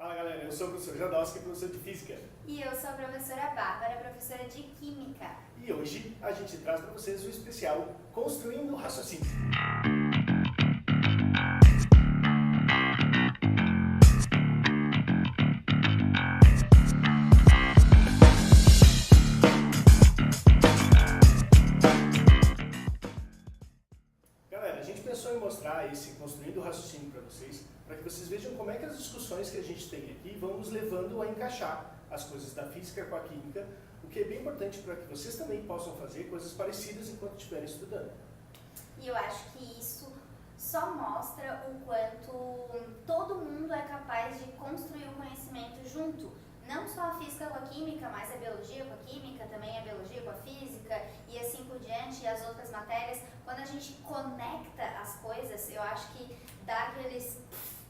Fala galera, eu sou o professor Jadowski, professor de Física. E eu sou a professora Bárbara, professora de Química. E hoje a gente traz para vocês o especial Construindo o Raciocínio. Galera, a gente pensou em mostrar esse Construindo o Raciocínio para vocês vejam como é que as discussões que a gente tem aqui vão nos levando a encaixar as coisas da física com a química, o que é bem importante para que vocês também possam fazer coisas parecidas enquanto estiverem estudando. E eu acho que isso só mostra o quanto todo mundo é capaz de construir o conhecimento junto. Não só a física com a química, mas a biologia com a química, também a biologia com a física e assim por diante, e as outras matérias. Quando a gente conecta as coisas, eu acho que dá aqueles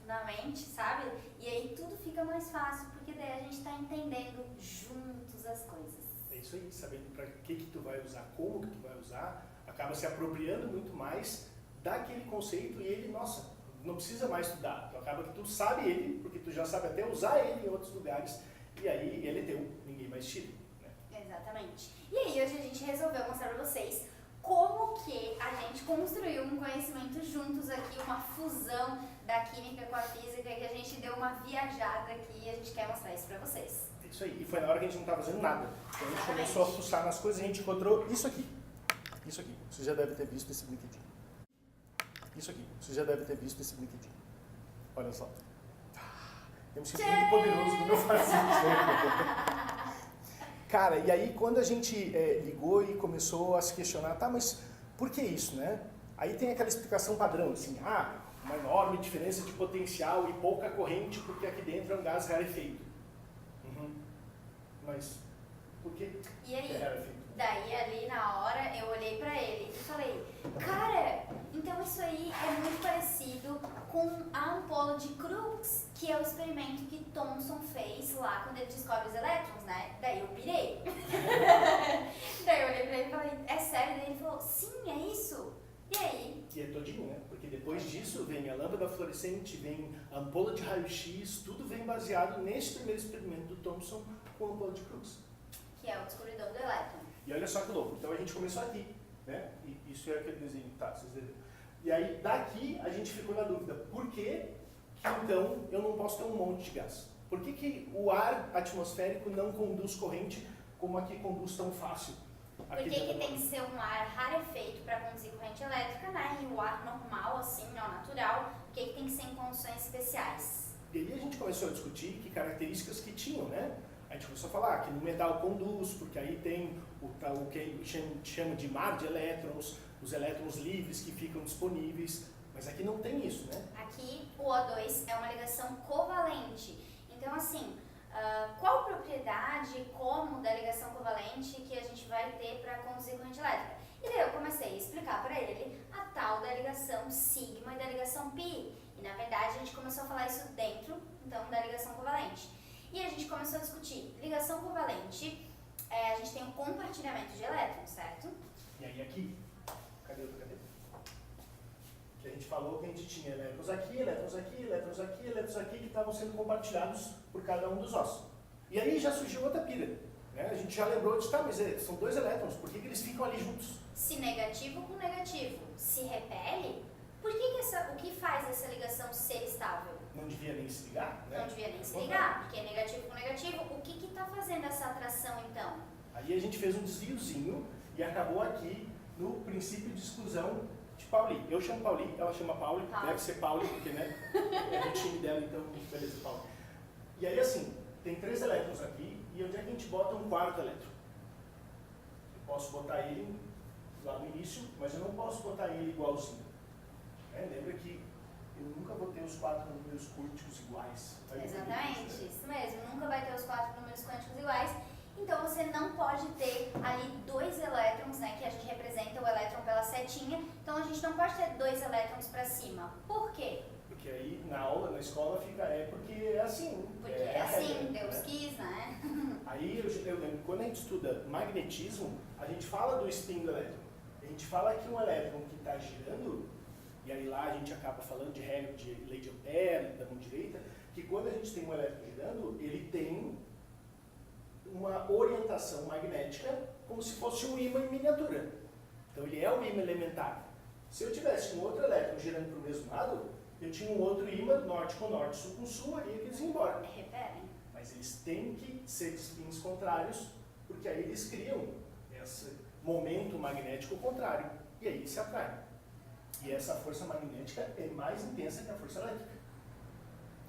na mente, sabe? E aí tudo fica mais fácil, porque daí a gente está entendendo juntos as coisas. É isso aí, sabendo para que tu vai usar, como que tu vai usar, acaba se apropriando muito mais daquele conceito e ele, nossa, não precisa mais estudar. Tu acaba que tu sabe ele, porque tu já sabe até usar ele em outros lugares, e aí ele é teu, ninguém mais tira. Né? Exatamente. E aí hoje a gente resolveu mostrar para vocês como que a gente construiu um conhecimento juntos aqui, uma fusão da química com a física, que a gente deu uma viajada aqui e a gente quer mostrar isso pra vocês. É isso aí, e foi na hora que a gente não estava fazendo nada. Então a gente começou a fuçar nas coisas e a gente encontrou isso aqui. Isso aqui, você já deve ter visto esse brinquedinho. Isso aqui, você já deve ter visto esse brinquedinho. Olha só. Eu me sinto muito poderoso no meu fazer. Cara, e aí quando a gente ligou e começou a se questionar, tá, mas por que isso, né? Aí tem aquela explicação padrão, assim, uma enorme diferença de potencial e pouca corrente porque aqui dentro é um gás rarefeito. Mas por que é rarefeito? Daí ali na hora eu olhei pra ele e falei, cara, então isso aí é muito parecido com a ampola de Crookes, que é o experimento que Thomson fez lá quando ele descobre os elétrons, né? Daí eu pirei. Daí eu olhei pra ele e falei, é sério? Daí ele falou, sim, é isso. E aí? E é todinho, né? Porque depois disso vem a lâmpada fluorescente, vem a ampola de raio-x, tudo vem baseado nesse primeiro experimento do Thomson com a ampola de Crookes. Que é o descobridor do elétron. E olha só que louco, então a gente começou aqui, né? E isso é aquele desenho, tá, vocês viram? E aí daqui a gente ficou na dúvida, por que então eu não posso ter um monte de gás? Por que o ar atmosférico não conduz corrente como aqui conduz tão fácil? Por que tem que ser um ar rarefeito para conduzir corrente elétrica, né? E o ar normal, assim, ao natural, por que tem que ser em condições especiais? E aí a gente começou a discutir que características que tinham, né? A gente começou a falar que no metal conduz, porque aí tem o que a gente chama de mar de elétrons, os elétrons livres que ficam disponíveis, mas aqui não tem isso, né? Aqui o O2 é uma ligação covalente. Então, assim, qual propriedade, como da ligação covalente que a gente vai ter para conduzir corrente elétrica? E daí eu comecei a explicar para ele a tal da ligação sigma e da ligação pi. E na verdade a gente começou a falar isso dentro, então, da ligação covalente. E a gente começou a discutir ligação covalente, a gente tem um compartilhamento de elétrons, certo? E aí aqui, cadê? Que a gente falou que a gente tinha elétrons aqui, elétrons aqui, elétrons aqui, elétrons aqui, que estavam sendo compartilhados por cada um dos ossos. E aí já surgiu outra pira, né? A gente já lembrou de, tá, mas são dois elétrons, por que eles ficam ali juntos? Se negativo com negativo se repele, por que o que faz essa ligação ser estável? Não devia nem se ligar, né? Não devia nem se ligar, porque é negativo com negativo. O que está fazendo essa atração, então? Aí a gente fez um desviozinho e acabou aqui no princípio de exclusão de Pauli. Eu chamo Pauli, ela chama Pauli, deve ser Pauli, porque né, é o time dela, então beleza, Pauli. E aí assim, tem 3 elétrons aqui, e onde é que a gente bota um quarto elétron? Eu posso botar ele lá no início, mas eu não posso botar ele igualzinho. Lembra que eu nunca vou ter os 4 números quânticos iguais. Exatamente, isso mesmo. Nunca vai ter os 4 números quânticos iguais. Então você não pode ter ali 2 elétrons, né, que a gente representa o elétron pela setinha. Então a gente não pode ter 2 elétrons para cima. Por quê? Porque aí na aula, na escola, fica porque é assim. Porque é assim, regra, Deus né? quis, né? Aí eu lembro, quando a gente estuda magnetismo, a gente fala do spin do elétron. A gente fala que um elétron que está girando, e aí lá a gente acaba falando de regra de lei de Ampère, da mão direita, que quando a gente tem um elétron girando, ele tem uma orientação magnética como se fosse um ímã em miniatura. Então ele é um ímã elementar. Se eu tivesse um outro elétron girando para o mesmo lado, eu tinha um outro ímã, norte com norte, sul com sul, aí eles iam embora. Repelem. Mas eles têm que ser de spins contrários, porque aí eles criam esse momento magnético contrário. E aí eles se atraem. E essa força magnética é mais intensa que a força elétrica.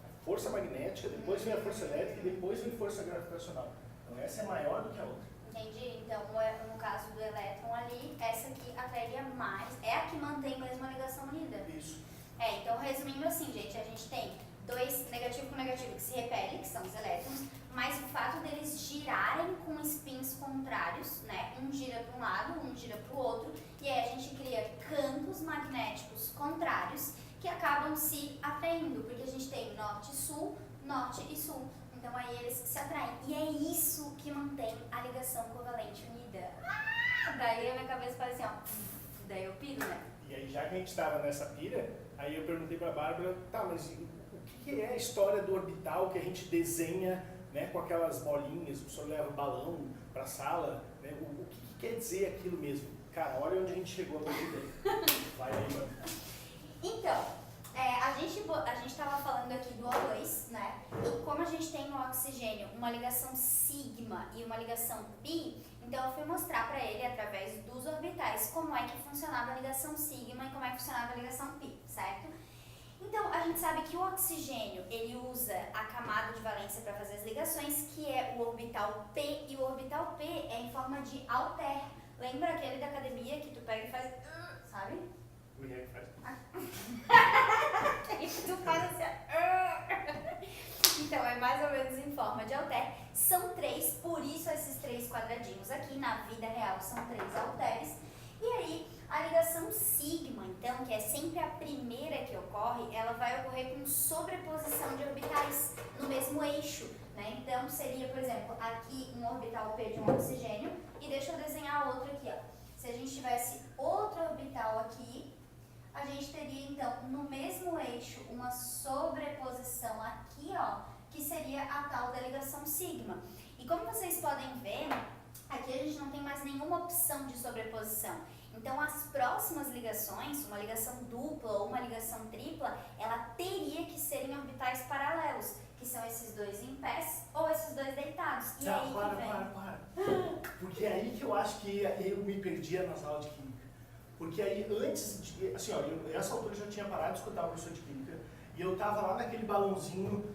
A força magnética, depois vem a força elétrica e depois vem a força gravitacional. Então essa é maior do que a outra. Entendi. Então, no caso do elétron ali, essa aqui atrairia mais, é a que mantém mesmo a ligação unida. Isso. Então resumindo assim, gente, a gente tem dois negativo com negativo que se repelem, que são os elétrons, mas o fato deles girarem com spins contrários, né? Um gira para um lado, um gira para o outro, e aí a gente cria campos magnéticos contrários que acabam se atraindo, porque a gente tem norte e sul. Então aí eles se atraem. E é isso que mantém a ligação covalente unida. Daí a minha cabeça faz assim, ó. Daí eu piro, né? E aí, já que a gente estava nessa pira, aí eu perguntei para a Bárbara, tá, mas o que é a história do orbital que a gente desenha, né, com aquelas bolinhas, o professor leva o balão para a sala, né, o que quer dizer aquilo mesmo? Cara, olha onde a gente chegou na vida. Vai aí, mano. Então, a gente estava falando aqui do O2, né? E como a gente tem no oxigênio uma ligação sigma e uma ligação pi, então eu fui mostrar para ele, através dos orbitais, como é que funcionava a ligação sigma e como é que funcionava a ligação pi, certo? Então, a gente sabe que o oxigênio, ele usa a camada de valência para fazer as ligações, que é o orbital P, e o orbital P é em forma de alter. Lembra aquele da academia que tu pega e faz, sabe? Como é que faz? E tu faz assim, então é mais ou menos em forma de alter. São 3, por isso esses 3 quadradinhos aqui, na vida real são 3 halteres. E aí, a ligação sigma, então, que é sempre a primeira que ocorre, ela vai ocorrer com sobreposição de orbitais no mesmo eixo, né? Então, seria, por exemplo, aqui um orbital P de um oxigênio, e deixa eu desenhar outro aqui, ó. Se a gente tivesse outro orbital aqui, a gente teria, então, no mesmo eixo, uma sobreposição aqui, ó, que seria a tal da ligação sigma. E como vocês podem ver, aqui a gente não tem mais nenhuma opção de sobreposição. Então, as próximas ligações, uma ligação dupla ou uma ligação tripla, ela teria que ser em orbitais paralelos, que são esses dois em pés ou esses dois deitados. E Tá, aí para. Porque é aí que eu acho que eu me perdia nas aulas de química. Porque aí, antes de... Assim, ó, nessa altura eu já tinha parado de escutar o professor de química, e eu tava lá naquele balãozinho.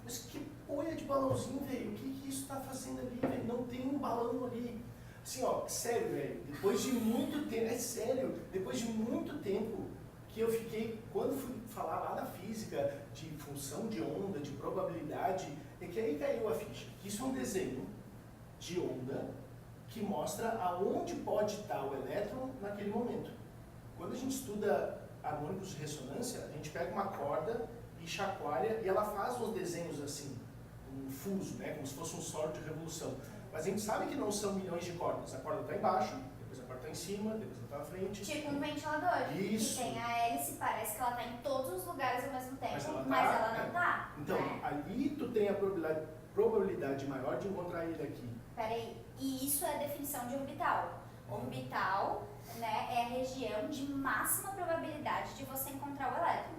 Mas que poia de balãozinho, velho? O que isso tá fazendo ali, velho? Não tem um balão ali. Assim, ó, sério, velho, depois de muito tempo, é sério, depois de muito tempo que eu fiquei, quando fui falar lá na física, de função de onda, de probabilidade, é que aí caiu a ficha. Isso é um desenho de onda que mostra aonde pode estar o elétron naquele momento. Quando a gente estuda harmônicos de ressonância, a gente pega uma corda e chacoalha e ela faz uns desenhos assim, um fuso, né, como se fosse um solo de revolução. Mas a gente sabe que não são milhões de cordas. A corda está embaixo, depois a corda está em cima, depois ela está na frente. Tipo um ventilador. Isso. Que tem a hélice, parece que ela está em todos os lugares ao mesmo tempo, mas ela ela não está. Então, né? ali tu tem a probabilidade maior de encontrar ele aqui. Peraí, e isso é a definição de orbital. Orbital, né, é a região de máxima probabilidade de você encontrar o elétron.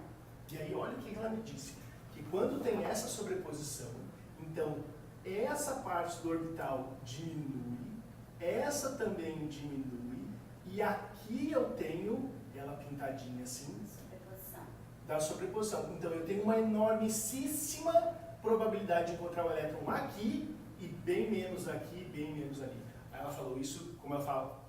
E aí, olha o que ela me disse. Que quando tem essa sobreposição, então, essa parte do orbital diminui, essa também diminui, e aqui eu tenho, ela pintadinha assim, Sobreposição. da sobreposição. Então eu tenho uma enormíssima probabilidade de encontrar o elétron aqui, e bem menos aqui, bem menos ali. Aí ela falou isso, como ela fala,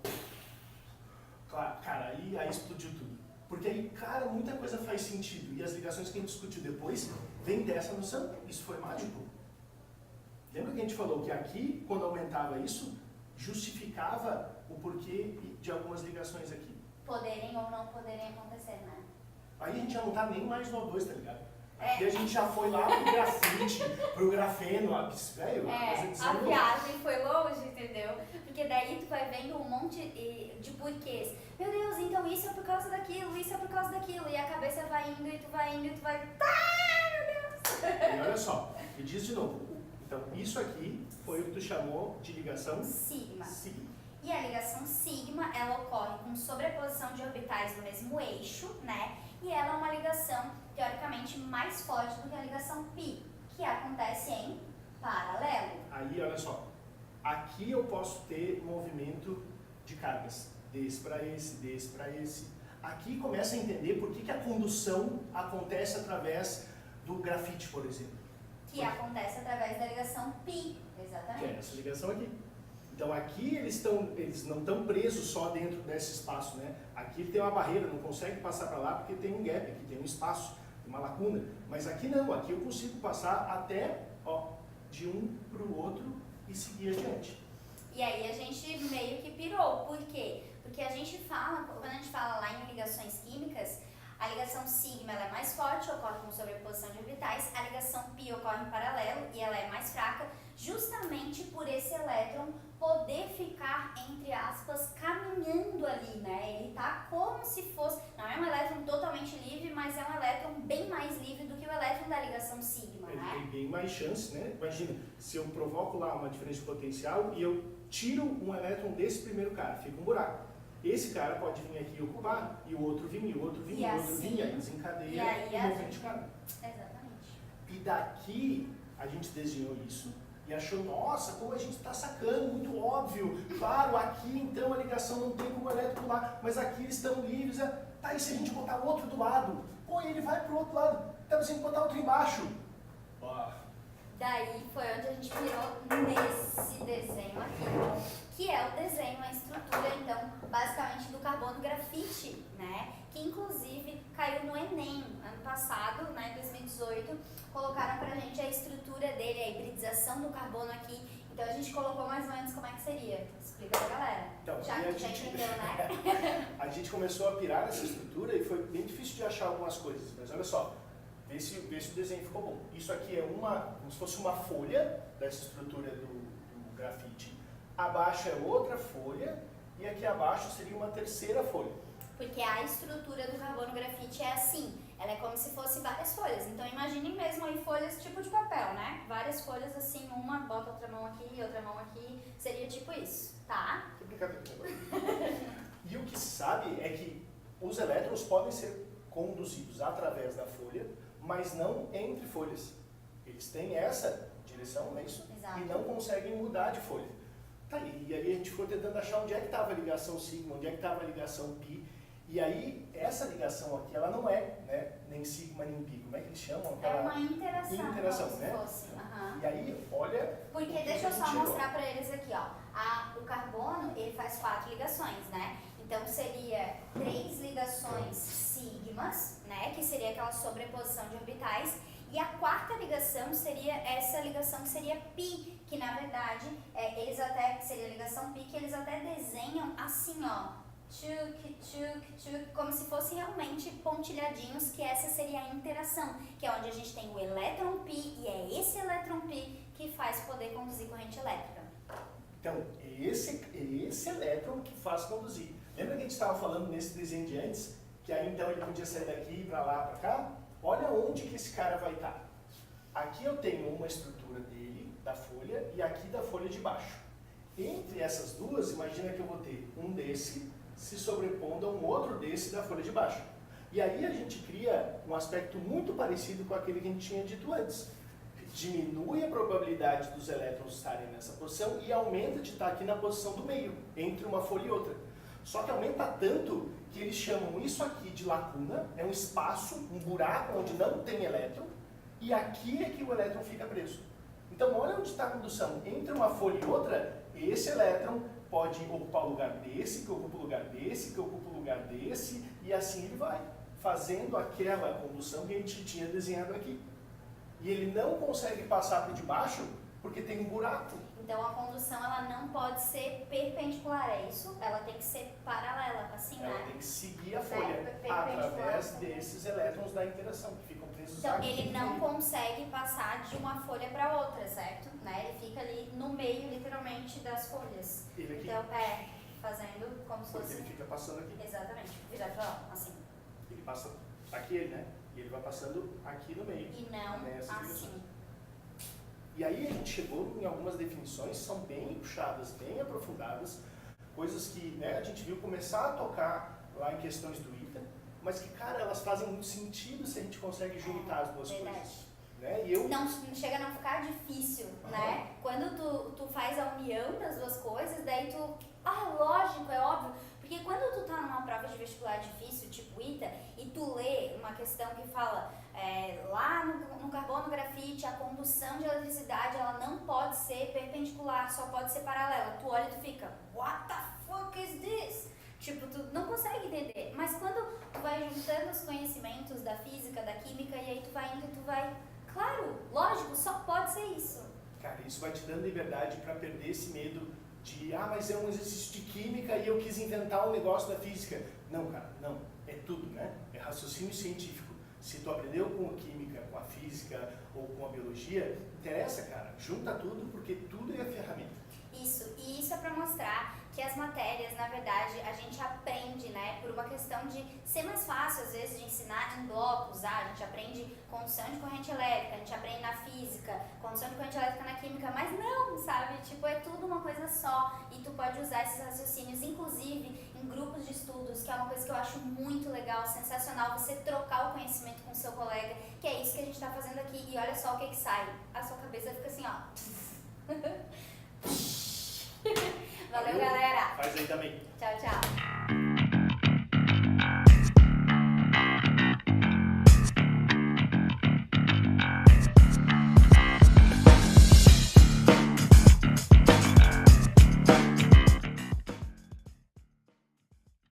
claro, cara, aí explodiu tudo. Porque aí, cara, muita coisa faz sentido, e as ligações que a gente discutiu depois, vem dessa noção, isso foi mágico. Lembra que a gente falou que aqui, quando aumentava isso, justificava o porquê de algumas ligações aqui. Poderem ou não poderem acontecer, né? Aí a gente já não tá nem mais no O2, tá ligado? Aqui a gente já foi lá pro grafite, pro grafeno, velho. A viagem foi longe, entendeu? Porque daí tu vai vendo um monte de porquês. Meu Deus, então isso é por causa daquilo, isso é por causa daquilo. E a cabeça vai indo e tu vai indo e tu vai... Tá, meu Deus! olha só, me diz de novo. Então, isso aqui foi o que tu chamou de ligação sigma. sigma. E a ligação sigma, ela ocorre com sobreposição de orbitais no mesmo eixo, né? E ela é uma ligação, teoricamente, mais forte do que a ligação π, que acontece em paralelo. Aí, olha só, aqui eu posso ter movimento de cargas, desse para esse. Aqui começa a entender por que a condução acontece através do grafite, por exemplo. Que acontece através da ligação π, exatamente. Que é essa ligação aqui. Então aqui eles não estão presos só dentro desse espaço, né? Aqui ele tem uma barreira, não consegue passar para lá porque tem um gap, aqui tem um espaço, uma lacuna. Mas aqui não, aqui eu consigo passar até, ó, de um para o outro e seguir adiante. E aí a gente meio que pirou. Por quê? Porque a gente fala, quando a gente fala lá em ligações químicas, a ligação sigma ela é mais forte, ocorre com sobreposição de orbitais, a ligação π ocorre em paralelo e ela é mais fraca, justamente por esse elétron poder ficar, entre aspas, caminhando ali, né? Ele tá como se fosse, não é um elétron totalmente livre, mas é um elétron bem mais livre do que o elétron da ligação sigma, Ele né? tem bem mais chance, né? Imagina, se eu provoco lá uma diferença de potencial e eu tiro um elétron desse primeiro cara, fica um buraco. Esse cara pode vir aqui ocupar, e o outro vir, e o outro vir, e o outro vir, e aí desencadeia o movimento de carga. Exatamente. E daqui a gente desenhou isso e achou, nossa, como a gente está sacando, muito óbvio. Claro, aqui então a ligação não tem como o elétron pular, mas aqui eles estão livres. Tá, e se a gente botar o outro do lado? Pô, ele vai pro outro lado. Então você tem que botar outro embaixo. Daí foi onde a gente virou nesse desenho aqui, que é o desenho, a estrutura, então, basicamente do carbono grafite, né? Que inclusive caiu no Enem ano passado, né, 2018, colocaram pra gente a estrutura dele, a hibridização do carbono aqui. Então a gente colocou mais ou menos como é que seria. Explica pra galera. Então, Já que já entendeu, né? A gente começou a pirar nessa estrutura e foi bem difícil de achar algumas coisas, mas olha só. Vê se o desenho ficou bom. Isso aqui é como se fosse uma folha dessa estrutura do grafite. Abaixo é outra folha e aqui abaixo seria uma terceira folha. Porque a estrutura do carbono grafite é assim, ela é como se fosse várias folhas. Então imaginem mesmo aí folhas tipo de papel, né? Várias folhas assim, uma bota outra mão aqui, outra mão aqui, seria tipo isso, tá? Que brincadeira. E o que se sabe é que os elétrons podem ser conduzidos através da folha, mas não entre folhas. Eles têm essa direção, não é isso? Exato. E não conseguem mudar de folha. Tá, e aí a gente ficou tentando achar onde é que estava a ligação sigma, onde é que estava a ligação π. E aí, essa ligação aqui, ela não é, né, nem sigma nem π. Como é que eles chamam? É uma interação, interação, como né? se fosse. Uhum. E aí, olha... Porque deixa eu só mostrar para eles aqui, ó. O carbono, ele faz 4 ligações, né? Então, seria 3 ligações sigmas, né? Que seria aquela sobreposição de orbitais. E a quarta ligação seria essa ligação que seria π, que na verdade, seria a ligação π, que eles até desenham assim, ó. Tchuk, tchuk, tchuk, como se fosse realmente pontilhadinhos, que essa seria a interação, que é onde a gente tem o elétron π, e é esse elétron π que faz poder conduzir corrente elétrica. Então, esse elétron que faz conduzir. Lembra que a gente estava falando nesse desenho de antes, que aí então ele podia sair daqui para lá, para cá? Olha onde que esse cara vai estar. Aqui eu tenho uma estrutura dele, da folha, e aqui da folha de baixo. Entre essas duas, imagina que eu vou ter um desse se sobrepondo a um outro desse da folha de baixo. E aí a gente cria um aspecto muito parecido com aquele que a gente tinha dito antes. Diminui a probabilidade dos elétrons estarem nessa posição e aumenta de estar aqui na posição do meio, entre uma folha e outra. Só que aumenta tanto que eles chamam isso aqui de lacuna, é um espaço, um buraco onde não tem elétron, e aqui é que o elétron fica preso. Então olha onde está a condução. Entre uma folha e outra, esse elétron pode ocupar o lugar desse, que ocupa o lugar desse, que ocupa o lugar desse, e assim ele vai, fazendo aquela condução que a gente tinha desenhado aqui. E ele não consegue passar por debaixo porque tem um buraco. Então a condução ela não pode ser perpendicular, é isso? Ela tem que ser paralela, assim, né? Ela tem que seguir a folha através desses elétrons da interação, que ficam presos Então aqui. ele não consegue passar de uma folha para outra, certo? Né? Ele fica ali no meio, literalmente, das folhas. Ele aqui. Então, fazendo como se Porque fosse... ele fica passando aqui. Exatamente, virado pra lá, assim. Ele passa aqui, né? E ele vai passando aqui no meio. E não nessa assim. direção. E aí a gente chegou em algumas definições que são bem puxadas, bem aprofundadas, coisas que, né, a gente viu começar a tocar lá em questões do ITA, mas que, cara, elas fazem muito sentido se a gente consegue juntar as duas coisas. Né? E eu... não chega a não ficar difícil, né? Quando tu faz a união das duas coisas, daí tu... lógico, é óbvio. Porque quando tu tá numa prova de vestibular difícil, tipo ITA, e tu lê uma questão que fala lá no carbono grafite, a condução de eletricidade, ela não pode ser perpendicular, só pode ser paralela. Tu olha e tu fica, what the fuck is this? Tipo, tu não consegue entender. Mas quando tu vai juntando os conhecimentos da física, da química, e aí tu vai indo e tu vai... Claro, lógico, só pode ser isso. Cara, isso vai te dando liberdade para perder esse medo de, mas é um exercício de química e eu quis inventar um negócio da física. Não, cara, não. É tudo, né? É raciocínio científico. Se tu aprendeu com a química, com a física ou com a biologia, interessa, cara. Junta tudo porque tudo é a ferramenta. Isso, e isso é para mostrar que as matérias, na verdade, a gente aprende, né, por uma questão de ser mais fácil, às vezes, de ensinar em blocos, a gente aprende condução de corrente elétrica, a gente aprende na física, condução de corrente elétrica na química, mas não, sabe, tipo, é tudo uma coisa só, e tu pode usar esses raciocínios, inclusive, em grupos de estudos, que é uma coisa que eu acho muito legal, sensacional, você trocar o conhecimento com o seu colega, que é isso que a gente tá fazendo aqui, e olha só o que sai, a sua cabeça fica assim, ó. Valeu, galera. Faz aí também. Tchau, tchau.